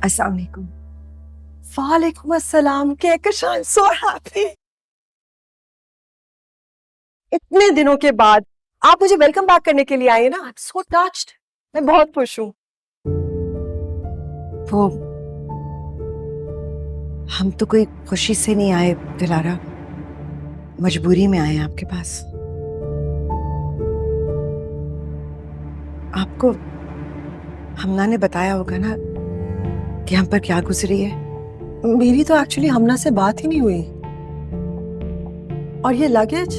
अस्सलाम वालेकुम। वालेकुम अस्सलाम। Kahkashan, so happy. इतने दिनों के बाद आप मुझे वेलकम बैक करने के लिए आए ना। I am so touched. मैं बहुत खुश हूँ। वो हम तो कोई खुशी से नहीं आए दिलारा, मजबूरी में आए आपके पास। आपको हमना ने बताया होगा ना कि हम पर क्या गुजरी है। मेरी तो एक्चुअली हमना से बात ही नहीं हुई। और ये लगेज,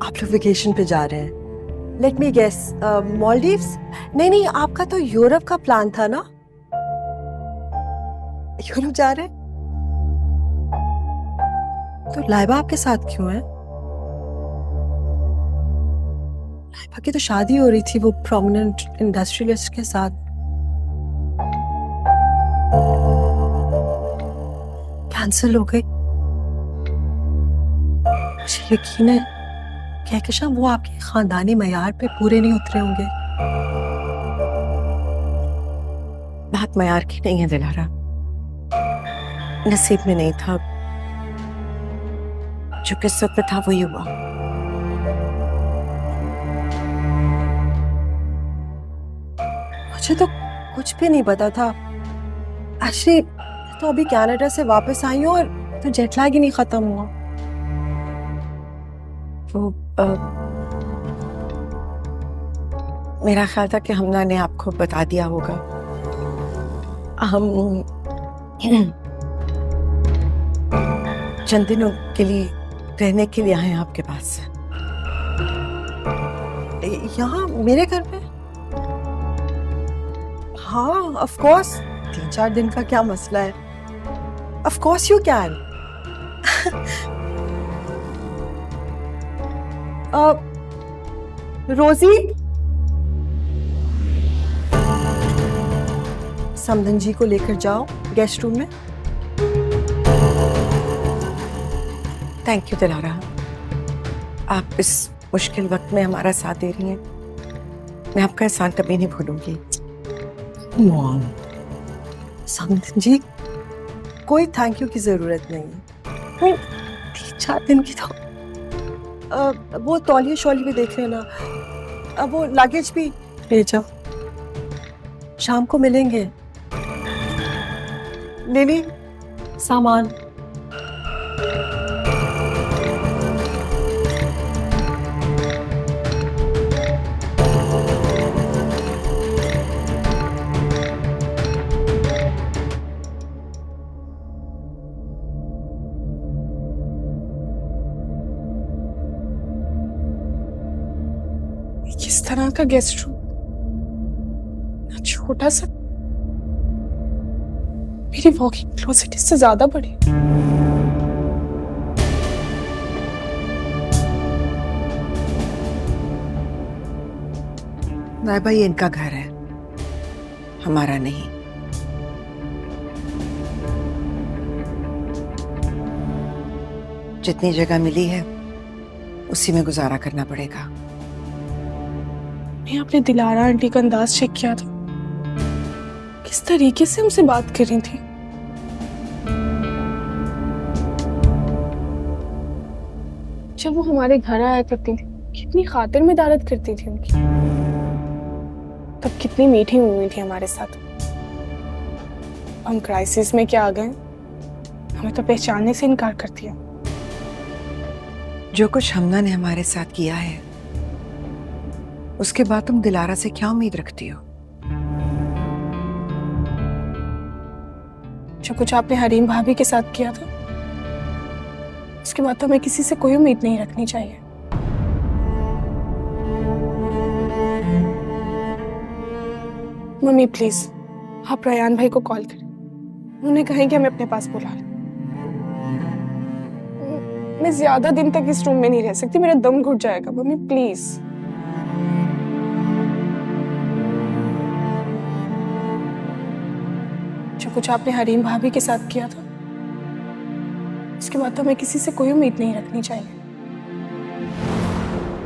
आप लोग वेकेशन पे जा रहे हैं। Let me guess, Maldives? नहीं नहीं, आपका तो यूरोप का प्लान था ना। यूरोप जा रहे हैं? तो लाइबा आपके साथ क्यों है? लाइबा की तो शादी हो रही थी वो प्रोमिनेंट इंडस्ट्रियलिस्ट के साथ। कैंसिल हो गई। मुझे यकीन है कहकशां वो आपके खानदानी मयार पे पूरे नहीं उतरे होंगे। बात मयार की नहीं है दिलारा, नसीब में नहीं था, जो किस्मत में था वही हुआ। मुझे तो कुछ भी नहीं पता था। एक्चुअली तो अभी कनाडा से वापस आई हूँ और तो जेट लैग ही नहीं खत्म हुआ। वो मेरा ख्याल था कि हमना ने आपको बता दिया होगा। हम चंद दिनों के लिए रहने के लिए आए हैं आपके पास। यहाँ मेरे घर पे? हाँ ऑफ कोर्स, 3-4 दिन का क्या मसला है। Of course you can. रोजी, समदन जी को लेकर जाओ गेस्ट रूम में। थैंक यू दिलारा, आप इस मुश्किल वक्त में हमारा साथ दे रही हैं। मैं आपका एहसान कभी नहीं भूलूंगी। समदन जी, कोई थैंक यू की जरूरत नहीं है। 3-4 दिन की तो वो तौलिया शौली भी देख लेना। अब वो लगेज भी ले जाओ, शाम को मिलेंगे। लिली, सामान। किस तरह का गेस्ट रूम, छोटा सा। मेरी वॉकिंग क्लोसेट इससे ज्यादा बड़ी। नायबा, ये इनका घर है, हमारा नहीं। जितनी जगह मिली है उसी में गुजारा करना पड़ेगा। मैं अपने दिलारा आंटी का अंदाज चेक किया था, किस तरीके से हमसे बात कर रही थी। जब वो हमारे घर आया करती थी, कितनी खातिर में दावत करती थी उनकी। तब कितनी मीठी हुई थी हमारे साथ। हम क्राइसिस में क्या आ गए, हमें तो पहचानने से इनकार कर दिया। जो कुछ हमना ने हमारे साथ किया है, उसके बाद तुम दिलारा से क्या उम्मीद रखती हो? जो कुछ आपने हरीम भाभी के साथ किया था, उसके बाद तो हमें किसी से कोई उम्मीद नहीं रखनी चाहिए। मम्मी प्लीज, आप रयान भाई को कॉल करें। उन्हें कहें कि हमें अपने पास बुला लें। मैं ज्यादा दिन तक इस रूम में नहीं रह सकती, मेरा दम घुट जाएगा। Mummy please. जो कुछ आपने हरीम भाभी के साथ किया था, उसके बाद तो हमें किसी से कोई उम्मीद नहीं रखनी चाहिए।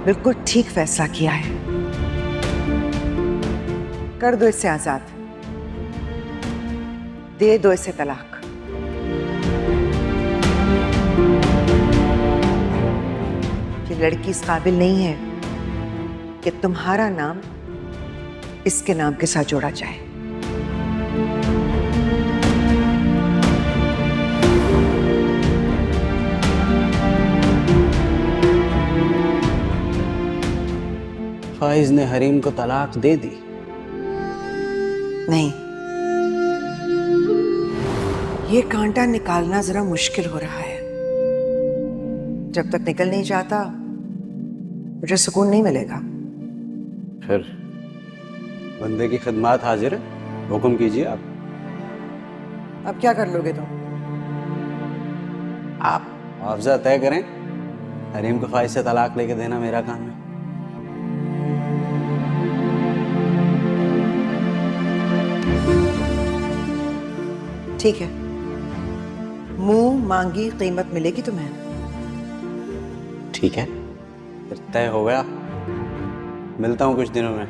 बिल्कुल ठीक फैसला किया है, कर दो इससे आजाद। दे दो इसे तलाक। ये लड़की इस काबिल नहीं है कि तुम्हारा नाम इसके नाम के साथ जोड़ा जाए। फाइज ने हरीम को तलाक दे दी? नहीं, ये कांटा निकालना जरा मुश्किल हो रहा है। जब तक निकल नहीं जाता मुझे सुकून नहीं मिलेगा। फिर बंदे की खिदमत हाजिर है, हुक्म कीजिए आप। अब क्या कर लोगे तुम? आप मुआवजा तय करें, हरीम को फाइज से तलाक लेके देना मेरा काम है। ठीक है, मुंह मांगी कीमत मिलेगी तुम्हें। ठीक है, फिर तय हो गया। मिलता हूँ कुछ दिनों में,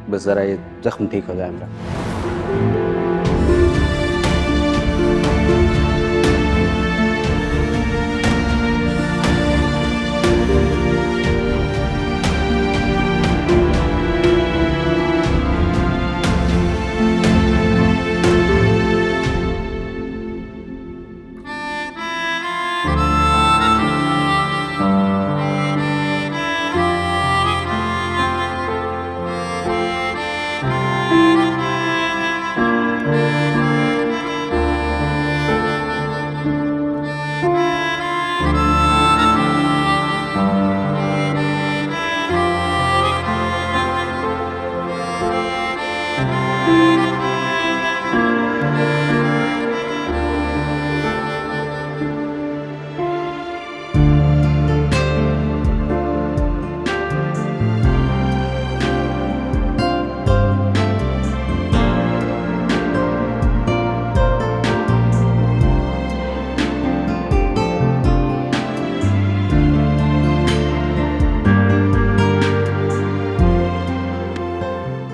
बस जरा ये जख्म ठीक हो जाए मेरा।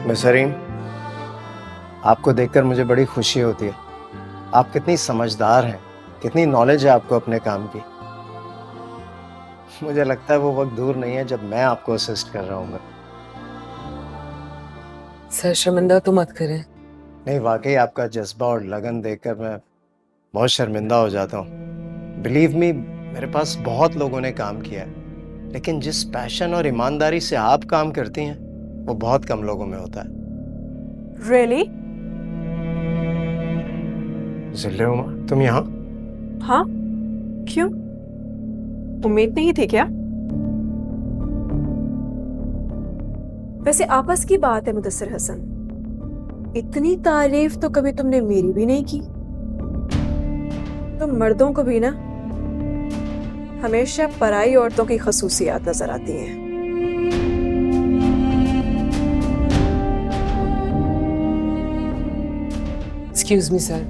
मिस हरीम, आपको देखकर मुझे बड़ी खुशी होती है। आप कितनी समझदार हैं, कितनी नॉलेज है आपको अपने काम की। मुझे लगता है वो वक्त दूर नहीं है जब मैं आपको असिस्ट कर रहा हूँ। सर शर्मिंदा तो मत करें। नहीं, वाकई आपका जज्बा और लगन देखकर मैं बहुत शर्मिंदा हो जाता हूँ। बिलीव मी, मेरे पास बहुत लोगों ने काम किया है, लेकिन जिस पैशन और ईमानदारी से आप काम करती हैं वो बहुत कम लोगों में होता है। रियली? जिल्ले उमा, तुम यहाँ? हाँ, क्यों? उम्मीद नहीं थी क्या? वैसे आपस की बात है मुदस्सिर हसन, इतनी तारीफ तो कभी तुमने मेरी भी नहीं की। तुम मर्दों को भी ना हमेशा पराई औरतों की खसूसियात नजर आती हैं। एक्सक्यूज मी सर,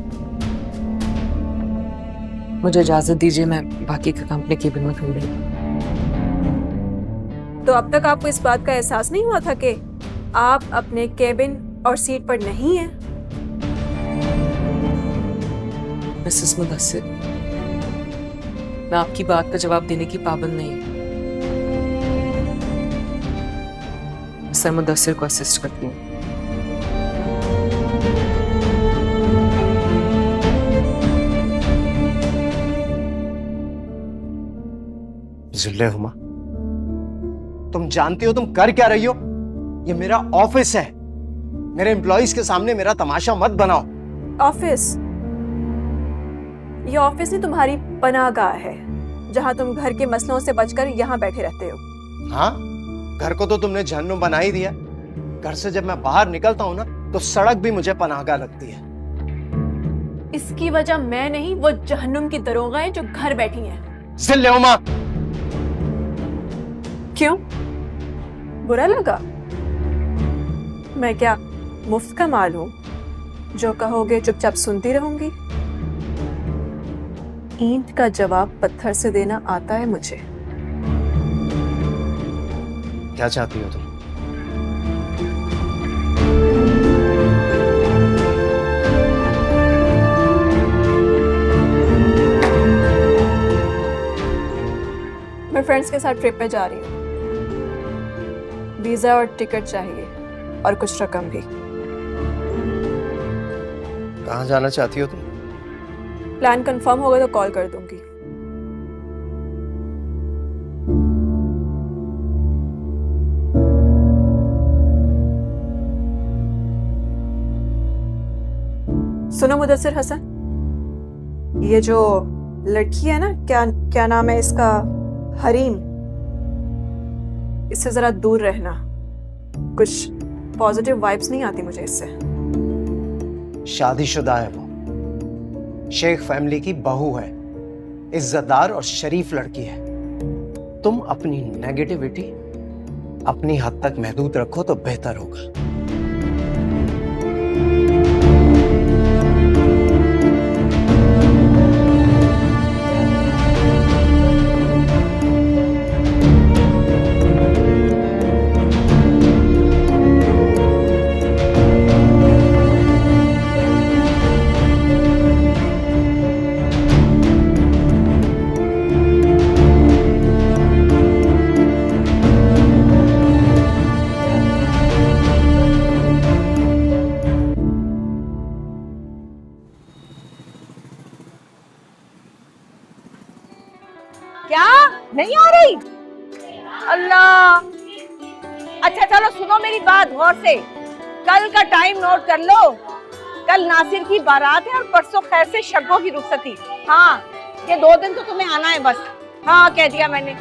मुझे इजाजत दीजिए, मैं बाकी का काम अपने केबिन में कर लूंगी। तो अब तक आपको इस बात का एहसास नहीं हुआ था कि आप अपने केबिन और सीट पर नहीं हैं? मिसेस मुदस्सिर, मैं आपकी बात का जवाब देने की पाबंद नहीं। मिस्टर मुदस्सिर को असिस्ट करती हूँ। जिल्ले हुमा, तुम जानती हो तुम कर क्या रही हो? ये मेरा ऑफिस है, मेरे एम्प्लॉइज के सामने मेरा तमाशा मत बनाओ। ऑफिस? ये ऑफिस नहीं, तुम्हारी पनाहगाह है, जहां तुम घर के मसलों से बचकर यहाँ बैठे रहते हो। हाँ, घर को तो तुमने जहन्नुम बना ही दिया। घर से जब मैं बाहर निकलता हूँ ना, तो सड़क भी मुझे पनाहगाह लगती है। इसकी वजह मैं नहीं, वो जहन्नुम की दरोगाएं जो घर बैठी हैं। जिल्ले हुमा, क्यों? बुरा लगा? मैं क्या मुफ्त का माल हूं? जो कहोगे चुपचाप सुनती रहूंगी। ईंट का जवाब पत्थर से देना आता है मुझे। क्या चाहती हो तुम? मैं फ्रेंड्स के साथ ट्रिप पे जा रही हूँ। वीजा और टिकट चाहिए और कुछ रकम भी। कहाँ जाना चाहती हो तुम? प्लान कंफर्म होगा तो कॉल कर दूंगी। सुनो मुदस्सिर हसन, ये जो लड़की है ना, क्या नाम है इसका, हरीम, इससे जरा दूर रहना। कुछ पॉजिटिव वाइब्स नहीं आती मुझे इससे। शादीशुदा है वो, शेख फैमिली की बहू है, इज्जतदार और शरीफ लड़की है। तुम अपनी नेगेटिविटी अपनी हद तक महदूद रखो तो बेहतर होगा। क्या नहीं आ रही? अल्लाह, अच्छा चलो सुनो मेरी बात गौर से। कल का टाइम नोट कर लो। कल नासिर की बारात है और परसों खैर से शग्गों की रुखसती। हाँ, ये 2 दिन तो तुम्हें आना है बस। हाँ कह दिया मैंने।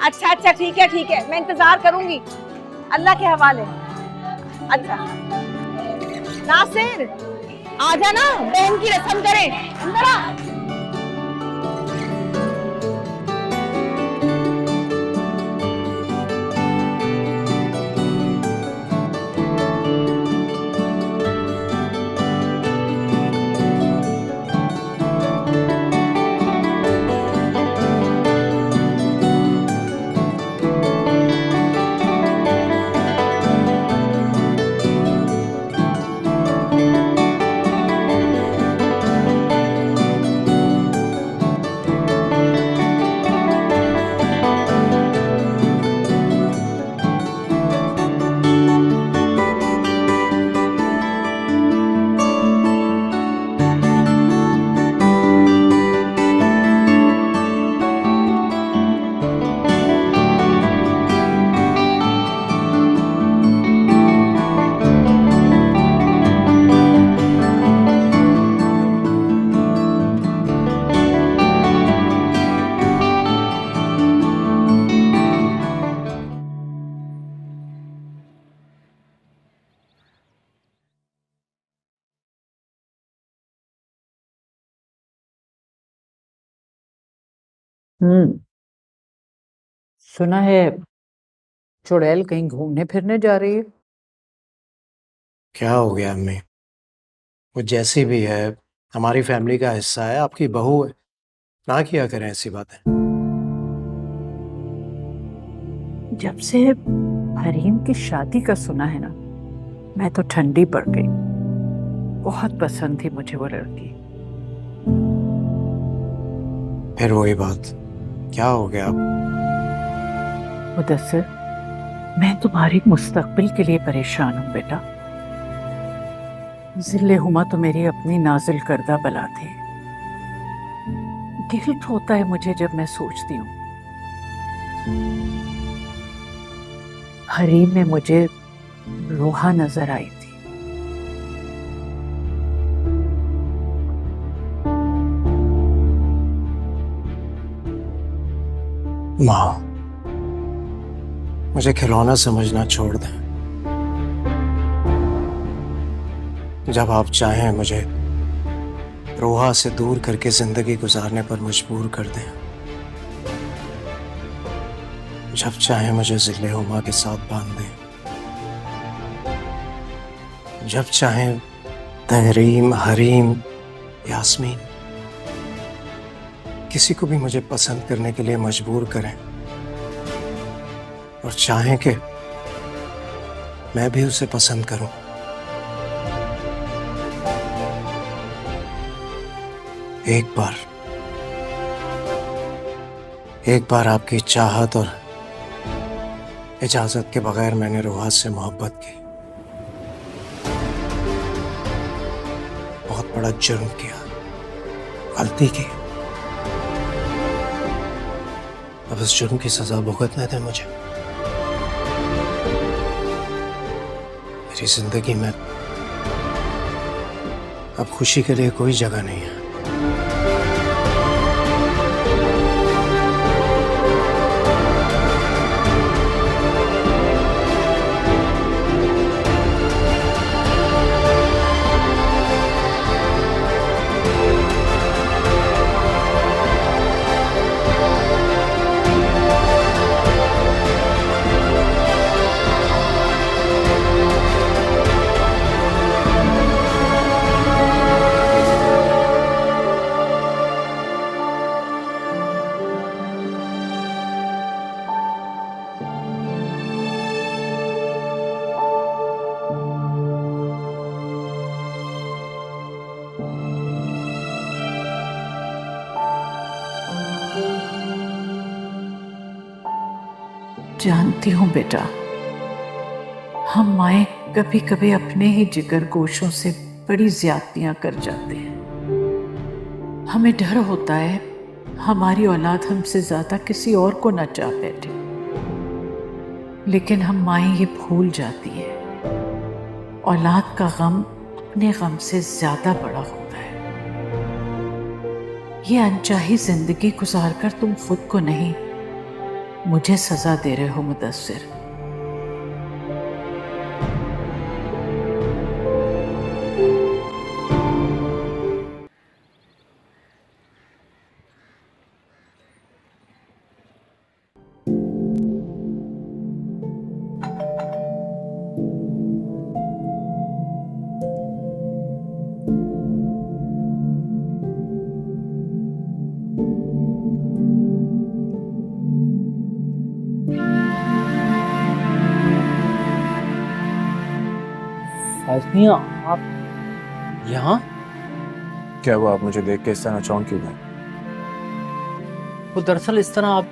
अच्छा ठीक है, मैं इंतजार करूंगी, अल्लाह के हवाले। अच्छा नासिर आ जाना, बहन की रस्म करें। अंदर आ। सुना है चुड़ैल कहीं घूमने फिरने जा रही है। क्या हो गया अम्मी? वो जैसी भी है हमारी फैमिली का हिस्सा है, आपकी बहू है, ना किया करें ऐसी बातें। जब से हरीम की शादी का सुना है ना, मैं तो ठंडी पड़ गई। बहुत पसंद थी मुझे वो लड़की। फिर वही बात, क्या हो गया? मुदस्सिर, मैं तुम्हारी मुस्तकबिल के लिए परेशान हूँ बेटा। जिल्ले हुमा तो मेरी अपनी नाजिल करदा बला थे। गिल्ट होता है मुझे जब मैं सोचती हूँ हरीम में मुझे रोहा नजर आई थी। माँ, मुझे खिलौना समझना छोड़ दें। जब आप चाहें मुझे रोहा से दूर करके जिंदगी गुजारने पर मजबूर कर दें। जब चाहें मुझे जिले हुमा के साथ बांध दें। जब चाहें तहरीम, हरीम, यास्मीन, किसी को भी मुझे पसंद करने के लिए मजबूर करें। और चाहें कि मैं भी उसे पसंद करूं। एक बार आपकी चाहत और इजाजत के बगैर मैंने रुहास से मोहब्बत की। बहुत बड़ा जुर्म किया, गलती की। अब इस जुर्म की सजा भुगतने दें मुझे। मेरी जिंदगी में अब खुशी के लिए कोई जगह नहीं है। जानती हूँ बेटा, हम माए कभी कभी अपने ही जिगर गोशों से बड़ी ज्यादतियां कर जाते हैं। हमें डर होता है हमारी औलाद हमसे ज्यादा किसी और को न चाह बैठे, लेकिन हम माए ये भूल जाती है औलाद का गम अपने गम से ज्यादा बड़ा होता है। ये अनचाही जिंदगी गुजारकर तुम खुद को नहीं, मुझे सजा दे रहे हो मुदस्सिर। फाज़निया, आप यहाँ? क्या हुआ, आप मुझे देख के इस तरह चौंक क्यों गए? वो दरअसल इस तरह आप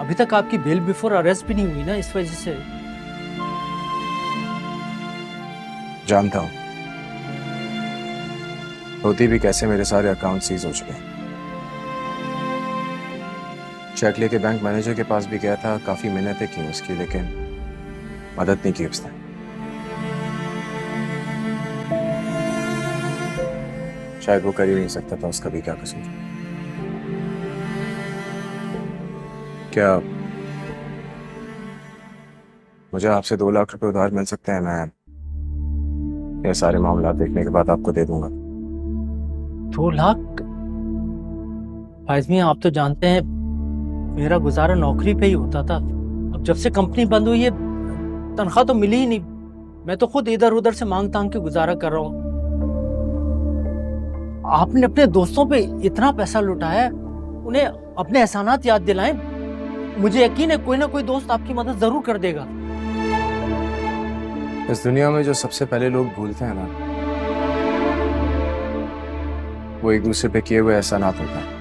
अभी तक आपकी बेल बिफोर अरेस्ट भी नहीं हुई ना, इस वजह से। जानता हूँ, होती भी कैसे मेरे सारे अकाउंट सीज हो चुके हैं। चेक लेके बैंक मैनेजर के पास भी गया था, काफी मिन्नतें की उसकी, लेकिन मदद नहीं की उसने। शायद वो कर ही नहीं सकता था, उसका भी क्या कसूर। क्या मुझे आपसे 2 लाख रुपए उधार मिल सकते हैं? मैं ये सारे मामला देखने के बाद आपको दे दूंगा। 2 लाख? फाज़निया, आप तो जानते हैं मेरा गुजारा नौकरी पे ही होता था। अब जब से कंपनी बंद हुई है तनख्वाह तो मिली ही नहीं। मैं तो खुद इधर उधर से मांग तांग के गुजारा कर रहा हूँ। आपने अपने दोस्तों पे इतना पैसा लुटाया, उन्हें अपने एहसानात याद दिलाएं। मुझे यकीन है कोई ना कोई दोस्त आपकी मदद जरूर कर देगा। इस दुनिया में जो सबसे पहले लोग भूलते हैं ना, वो एक दूसरे पे किए हुए एहसानात होते हैं।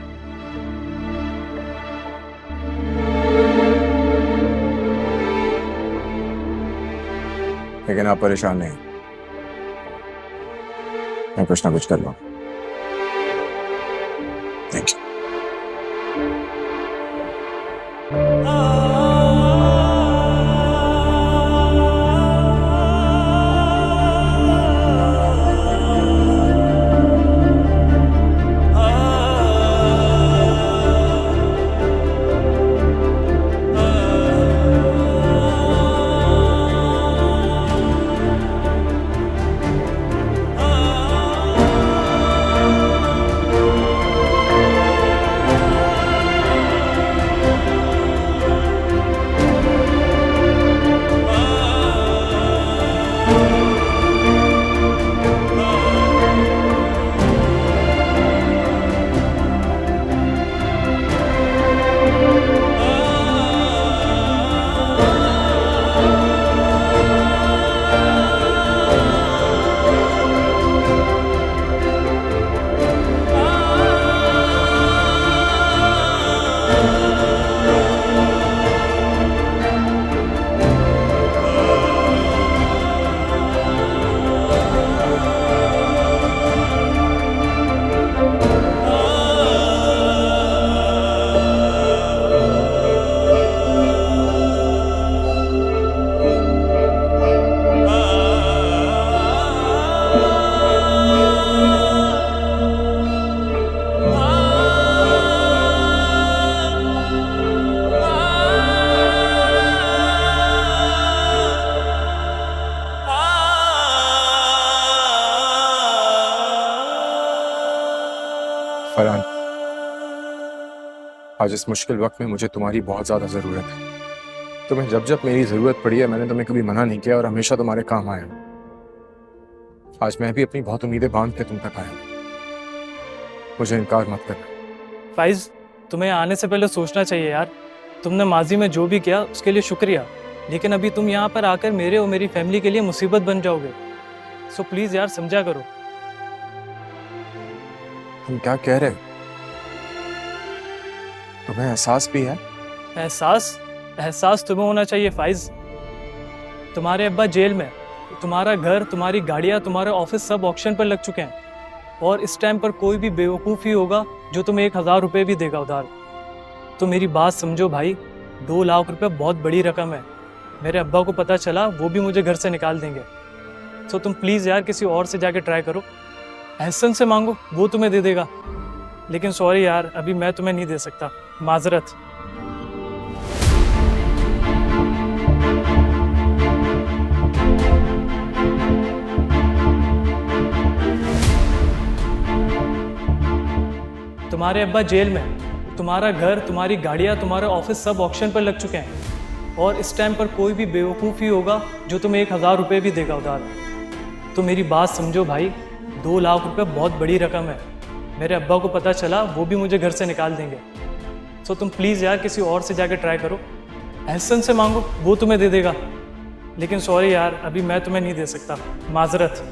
लेकिन आप परेशान नहीं, मैं कुछ ना कुछ कर लूंगा। Thank you. आज इस मुश्किल वक्त में मुझे तुम्हारी बहुत ज़्यादा ज़रूरत है। तुम्हें जब जब मेरी ज़रूरत पड़ी है मैंने तुम्हें कभी मना नहीं किया और हमेशा तुम्हारे काम आया। आज मैं भी अपनी बहुत उम्मीदें बांध के तुम तक आया। मुझे इनकार मत करना। फाइज, तुम्हें आने से पहले सोचना चाहिए यार। तुमने माजी में जो भी किया उसके लिए शुक्रिया, लेकिन अभी तुम यहाँ पर आकर मेरे और मेरी फैमिली के लिए मुसीबत बन जाओगे। सो प्लीज यार समझा करो। तुम क्या कह रहे हो? तुम्हें एहसास भी है? एहसास तुम्हें होना चाहिए फाइज। तुम्हारे अब्बा जेल में, तुम्हारा घर, तुम्हारी गाड़ियाँ, तुम्हारे ऑफिस सब ऑक्शन पर लग चुके हैं और इस टाइम पर कोई भी बेवकूफ़ ही होगा जो तुम्हें 1000 रुपये भी देगा उधार। तो मेरी बात समझो भाई, 2 लाख रुपए बहुत बड़ी रकम है। मेरे अब्बा को पता चला वो भी मुझे घर से निकाल देंगे। तो तुम प्लीज़ यार किसी और से जाके ट्राई करो। एहसन से मांगो, वो तुम्हें दे देगा। लेकिन सॉरी यार, अभी मैं तुम्हें नहीं दे सकता, माजरत। तुम्हारे अब्बा जेल में, तुम्हारा घर, तुम्हारी गाड़ियाँ, तुम्हारे ऑफिस सब ऑक्शन पर लग चुके हैं और इस टाइम पर कोई भी बेवकूफ़ ही होगा जो तुम्हें 1000 रुपये भी देगा उधार। तो मेरी बात समझो भाई, 2 लाख रुपए बहुत बड़ी रकम है। मेरे अब्बा को पता चला वो भी मुझे घर से निकाल देंगे। तो तुम प्लीज़ यार किसी और से जाके ट्राई करो। एहसन से मांगो, वो तुम्हें दे देगा। लेकिन सॉरी यार, अभी मैं तुम्हें नहीं दे सकता, माजरत।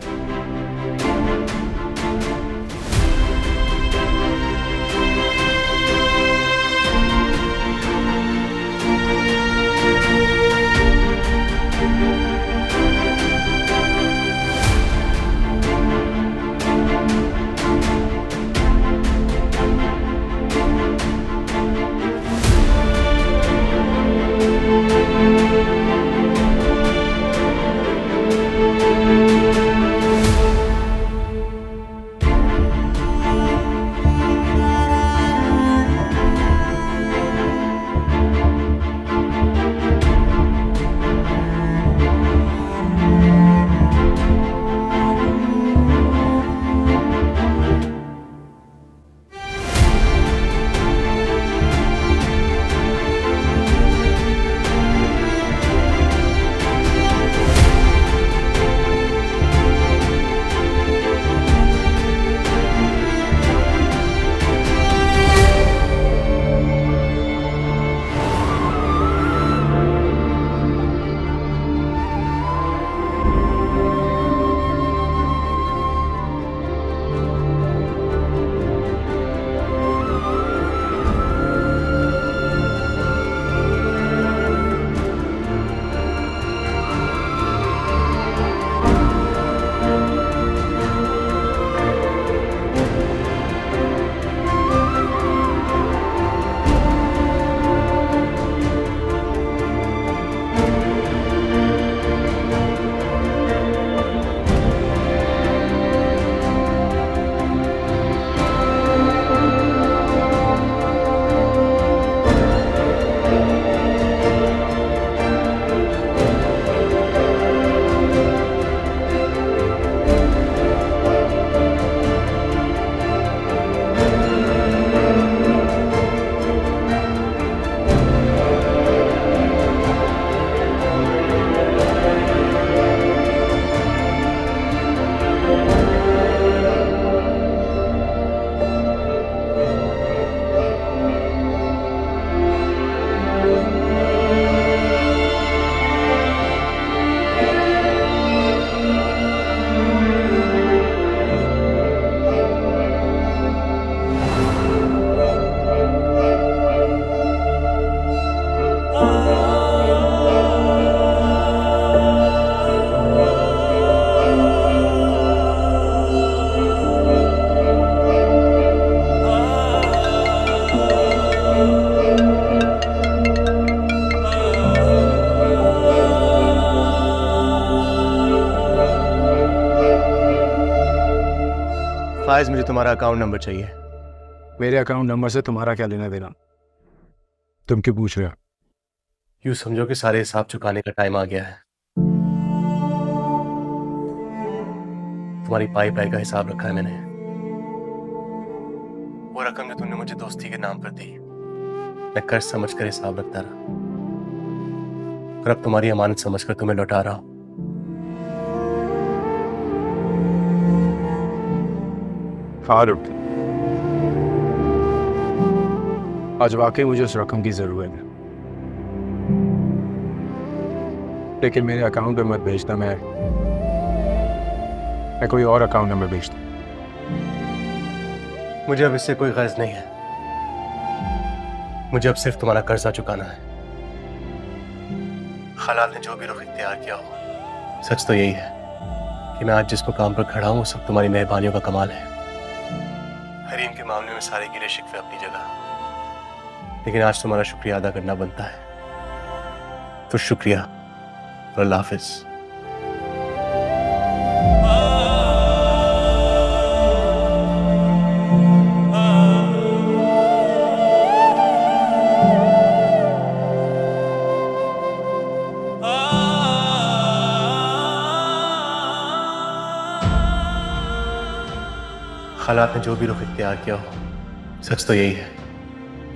फाइज, मुझे तुम्हारा अकाउंट नंबर चाहिए। मेरे अकाउंट नंबर से तुम्हारा क्या लेना देना? तुम क्यों पूछ रहे हो? यूं समझो कि सारे हिसाब चुकाने का टाइम आ गया है। तुम्हारी पाई का हिसाब रखा है मैंने। वो रकम जो तुमने मुझे दोस्ती के नाम पर दी, मैं कर्ज समझकर हिसाब रखता रहा और अब तुम्हारी अमानत समझकर तुम्हें लौटा रहा हूं। फारूक, आज वाकई मुझे उस रकम की जरूरत है, लेकिन मेरे अकाउंट पे मत भेजना। मैं कोई और अकाउंट नंबर भेजता हूं। मुझे अब इससे कोई गर्ज नहीं है। मुझे अब सिर्फ तुम्हारा कर्जा चुकाना है। हालात ने जो भी रुख इख्तियार किया हो, सच तो यही है कि मैं आज जिस मुकाम पर खड़ा हूं वो सब तुम्हारी मेहरबानियों का कमाल है। हरीम के मामले में सारे गिले शिकवे अपनी जगह, लेकिन आज तुम्हारा शुक्रिया अदा करना बनता है। तो शुक्रिया और अल्लाह हाफिज। हालात ने जो भी रुख इख्तियार किया हो, सच तो यही है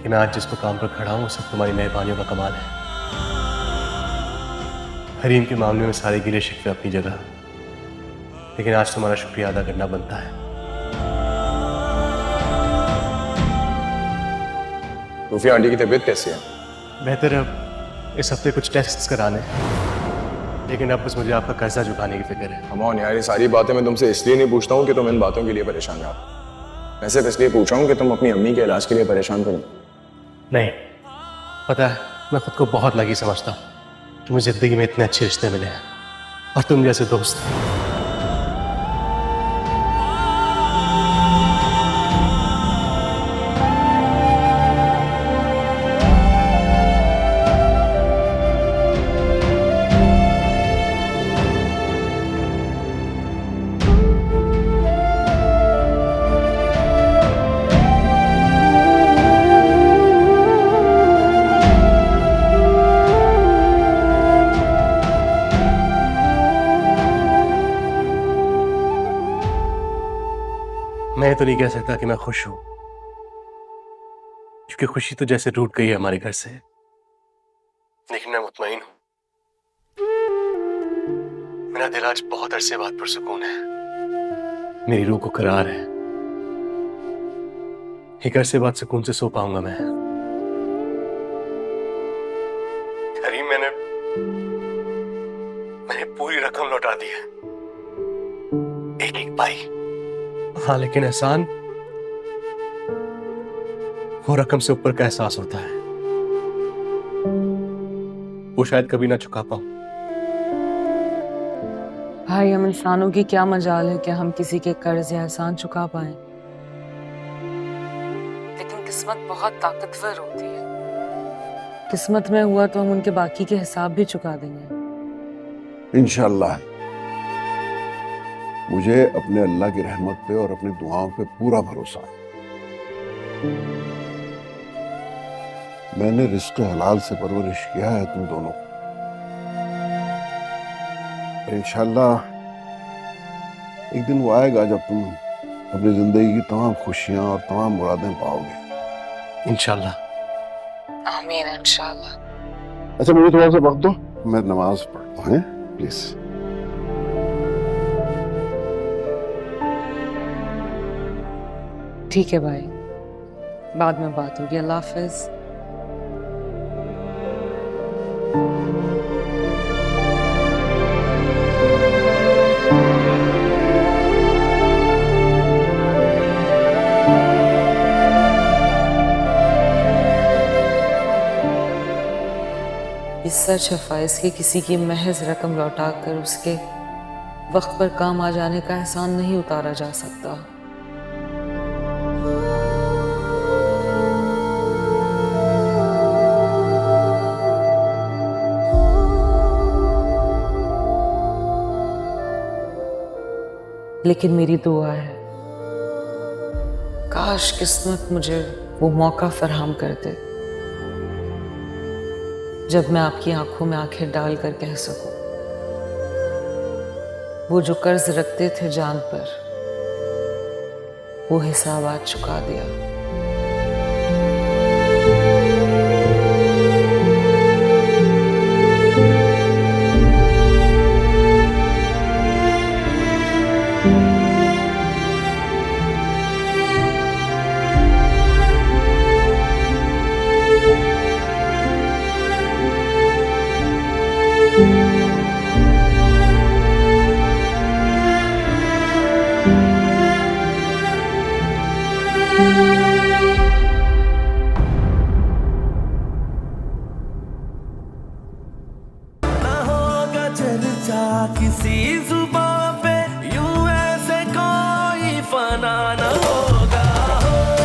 कि मैं आज जिस मुकाम पर खड़ा हूं वो सब तुम्हारी मेहरबानियों का कमाल है। हरीम के मामले में सारे गिले शिकवे अपनी जगह, लेकिन आज तुम्हारा शुक्रिया अदा करना बनता है। रूफिया आंटी की तबीयत कैसी है? बेहतर है। इस हफ्ते कुछ टेस्ट कराने, लेकिन अब बस मुझे आपका कर्जा चुकाने की फिक्र है। अमोन यार, ये सारी बातें मैं तुमसे इसलिए नहीं पूछता हूँ कि तुम इन बातों के लिए परेशान हो। मैं सिर्फ इसलिए पूछ रहा हूँ कि तुम अपनी अम्मी के इलाज के लिए परेशान करो। नहीं, पता है मैं खुद को बहुत लकी समझता हूँ कि मुझे जिंदगी में इतने अच्छे रिश्ते मिले हैं और तुम जैसे दोस्त। मैं तो नहीं कह सकता कि मैं खुश हूं, क्योंकि खुशी तो जैसे टूट गई है हमारे घर से, लेकिन मैं मुतमईन हूं। मेरा दिल आज बहुत अरसे बाद पुरसुकून है। मेरी रूह को करार है। एक अरसे बाद सुकून से सो पाऊंगा मैं। करीम, मैंने पूरी रकम लौटा दी है, एक एक पाई। हाँ, लेकिन एहसान वो रकम से ऊपर का एहसास होता है, वो शायद कभी ना चुका पाऊं। भाई, हम इंसानों की क्या मजाल है कि हम किसी के कर्ज या एहसान चुका पाए, लेकिन किस्मत बहुत ताकतवर होती है। किस्मत में हुआ तो हम उनके बाकी के हिसाब भी चुका देंगे इंशाल्लाह। मुझे अपने अल्लाह की रहमत पे और अपनी दुआओं पे पूरा भरोसा है। मैंने रिस्क हलाल से परवरिश किया है तुम दोनों को। इंशाल्लाह एक दिन वो आएगा जब तुम अपनी जिंदगी की तमाम खुशियां और तमाम मुरादें पाओगे। इंशाल्लाह। आमीन इंशाल्लाह। अच्छा, मुझे थोड़ा सा वक्त दो, मैं नमाज पढ़ता हूँ प्लीज। ठीक है भाई, बाद में बात होगी। अल्लाह हाफिज। इस सच है फाइज कि किसी की महज रकम लौटा कर उसके वक्त पर काम आ जाने का एहसान नहीं उतारा जा सकता। लेकिन मेरी दुआ है, काश किस्मत मुझे वो मौका फराहम कर दे जब मैं आपकी आंखों में आंखें डालकर कह सकूं, वो जो कर्ज रखते थे जान पर, वो हिसाब आज चुका दिया। किसी